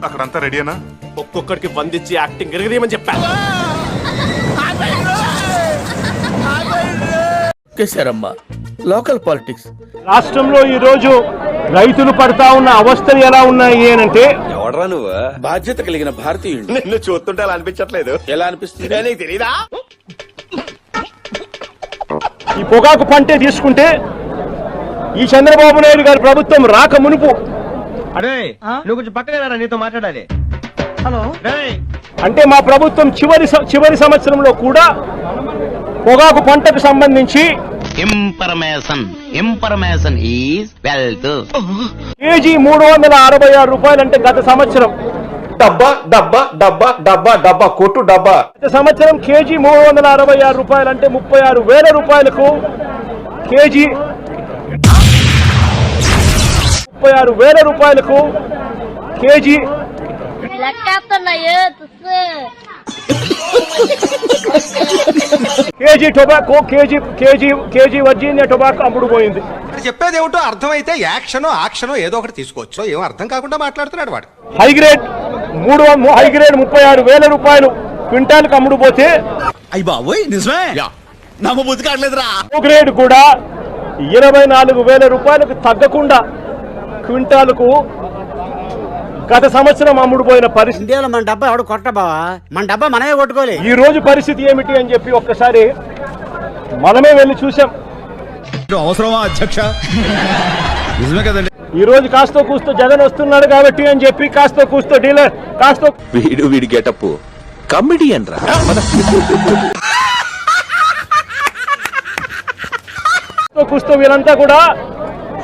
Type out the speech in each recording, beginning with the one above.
అక్కడంతా రెడీనా? ఒక్కొక్కడికి వందించి యాక్టింగ్ ఎరగదేమని చెప్పాను. లోకల్ పాలిటిక్స్ రాష్ట్రంలో ఈ రోజు రైతులు పడతా ఉన్న అవస్థలు ఎలా ఉన్నాయి అంటే, ఎవడరా నువ్వు? బాధ్యత కలిగిన భారతీయుడు. నిన్ను చూస్తుంటే అలా అనిపించట్లేదు. ఎలా అనిపిస్తుంది? నీకు తెలీదా? ఈ పొగాకు పంటే తీసుకుంటే ఈ చంద్రబాబు నాయుడు గారి ప్రభుత్వం రాక మునుపు నువ్వు కొంచెం పక్కన నీతో మాట్లాడాలి. హలో అంటే మా ప్రభుత్వం చివరి సంవత్సరంలో కూడా పొగాకు పంటకు సంబంధించి ఇన్ఫర్మేషన్ ఈజ్ వెల్త్. కేజీ 366 రూపాయలు అంటే గత సంవత్సరం డబ్బా డబ్బా డబ్బా డబ్బా డబ్బా కొట్టు డబ్బా. గత సంవత్సరం కేజీ 366 రూపాయలు అంటే 36,000 రూపాయలకు కేజీ 36,000 రూపాయలకు KG KG tobacco KG Virginia tobacco అమ్ముడు పోయింది. చెప్పేది ఏమిటో అర్థమైతే యాక్షనో ఆక్షనో ఏదో ఒకటి తీసుకోవచ్చు. ఏం అర్థం కాకుండా మాట్లాడుతున్నాడు వాడు. హై గ్రేడ్ 36,000 రూపాయలు క్వింటాల్కి అమ్ముడు పోతే, అయ్యి బాబోయ్ నిజమే నమ్మబుద్ధి కావట్లేదురా. ఓ గ్రేడ్ కూడా 24,000 రూపాయలకు తగ్గకుండా క్వింటాలకు గత సంవత్సరం అమ్ముడుపోయిన పరిస్థితి. ఇండియాలో మన డబ్బా ఎవడు కొట్ట బావా, మన డబ్బా మనమే కొట్టుకోవాలి. ఈ రోజు పరిస్థితి ఏమిటి అని చెప్పి ఒక్కసారి మనమే వెళ్ళి చూసాం. అవసరమా అధ్యక్ష? నిజమే కదండి. ఈ రోజు కాస్తో కూస్తో జగన్ వస్తున్నాడు కాబట్టి అని చెప్పి కాస్తో కూస్తో డీలర్ కాస్తో వీడి గెటప్ కమెడియన్ రా. కూస్తో వీళ్ళంతా కూడా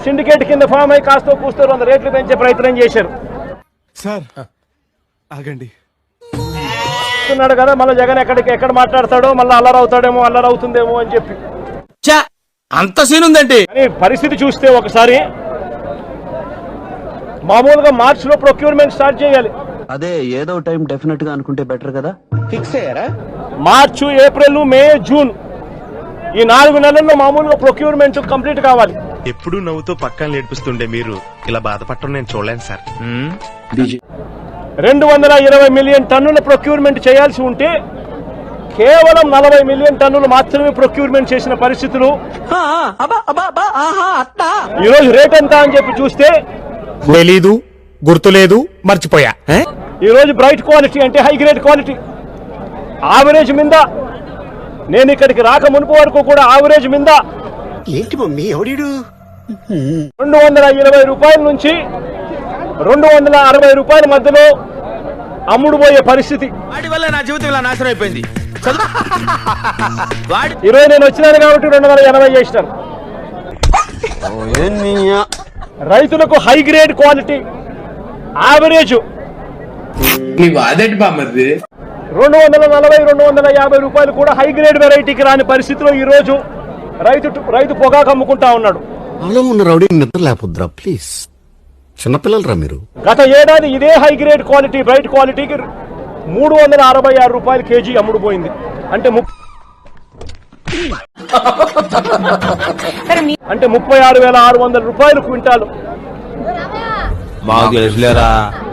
సిండికేట్ కింద ఫామ్ అయి కాస్తో కూస్తో 100 రేట్లు పెంచే ప్రయత్నం చేశారు. సార్ ఆగండి. వస్తున్నాడు కదా, మళ్ళీ జగన్ ఎక్కడ మాట్లాడతాడో, మళ్ళీ అల్లరవుతుందేమో అని చెప్పి. అంత సీన్ ఉందండి. కానీ పరిస్థితి చూస్తే ఒకసారి మామూలుగా మార్చిలో ప్రొక్యూర్మెంట్ స్టార్ట్ చేయాలి. అదే ఏదో టైం డెఫినెట్ గా అనుకుంటే బెటర్ కదా. ఫిక్స్ అయ్యారా? మార్చి, ఏప్రిల్, మే, జూన్ ఈ 4 నెలల్లో మామూలుగా ప్రొక్యూర్మెంట్ కంప్లీట్ కావాలి. ఎప్పుడు నవ్వుతూ పక్కన నేర్పిస్తుండే మీరు ఇలా బాధపడటం నేను చూడలేను సార్. 220 మిలియన్ టన్నుల ప్రొక్యూర్మెంట్ చేయాల్సి ఉంటే కేవలం 40 మిలియన్ టన్నులు మాత్రమే ప్రొక్యూర్మెంట్ చేసిన పరిస్థితులు. ఈ రోజు రేట్ ఎంత అని చెప్పి చూస్తే తెలీదు, గుర్తులేదు, మర్చిపోయా. ఈ రోజు బ్రైట్ క్వాలిటీ అంటే హై గ్రేడ్ క్వాలిటీ ఆవరేజ్ మీద, నేను ఇక్కడికి రాక మునుపు వరకు కూడా ఆవరేజ్ మీద ఏంటి మమ్మీ ఎవడీడు 220 రూపాయల నుంచి 260 రూపాయల మధ్యలో అమ్ముడుపోయే పరిస్థితి. వాడి వల్ల నా జీవితం ఇలా నాశనం అయిపోయింది. ఈరోజు నేను వచ్చినాను కాబట్టి 280 చేసినాను. రైతులకు హై గ్రేడ్ క్వాలిటీ ఆవరేజ్ 240, 250 రూపాయలు కూడా హై గ్రేడ్ వెరైటీకి రాని పరిస్థితిలో ఈ రోజు రైతు పొగాకు అమ్ముకుంటా ఉన్నాడు. నిద్ర లేకపోద్రా ప్లీజ్, చిన్నపిల్లలరా మీరు. గత ఏడాది ఇదే హై గ్రేడ్ క్వాలిటీ బ్రైట్ క్వాలిటీకి 366 రూపాయలు కేజీ అమ్ముడుపోయింది. అంటే 36,600 రూపాయలు క్వింటాలు.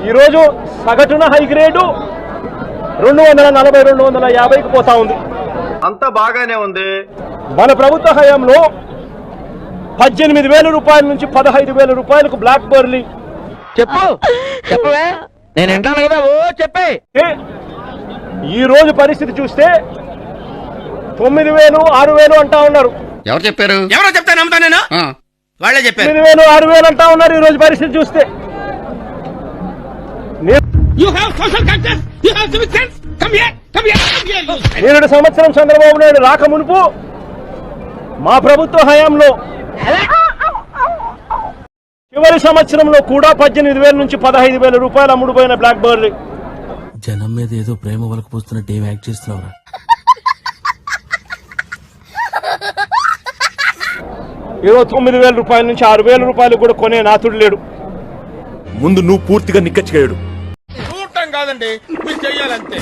ఈ రోజు సగటున హై గ్రేడు 240, 250కి పోతా ఉంది. అంతా బాగానే ఉంది. మన ప్రభుత్వ హయాంలో 18,000 రూపాయల నుంచి 15,000 రూపాయలకు బ్లాక్ బర్లీ. చెప్పవే నేను వింటాను కదా. ఓ చెప్పే. ఈ రోజు పరిస్థితి చూస్తే 9,000, 6,000 అంటా ఉన్నారు. ఎవరు చెప్పారు? ఎవరో చెప్తే నమ్ముతా నేను. వాళ్ళే చెప్పారు. 9,000, 6,000 అంటా ఉన్నారు ఈ రోజు పరిస్థితి చూస్తే. నేడు సంవత్సరం చంద్రబాబు నాయుడు రాక మునుపు మా ప్రభుత్వ హయాంలో చివరి సంవత్సరంలో కూడా 18,000 నుంచి 15,000 రూపాయలు అమ్ముడుపోయిన బ్లాక్ బర్లీ. జనం మీద ఏదో ప్రేమ వలకపోతున్నట్టు ఏం యాక్ట్ చేస్తున్నావురా? ఈరోజు 9,000 రూపాయల నుంచి 6,000 రూపాయలు కూడా కొనే నాతుడు లేడు. ముందు నువ్వు పూర్తిగా నిక్కచ్చిగాడు. చూడటం కాదండి, మీరు చెయ్యాలంతే.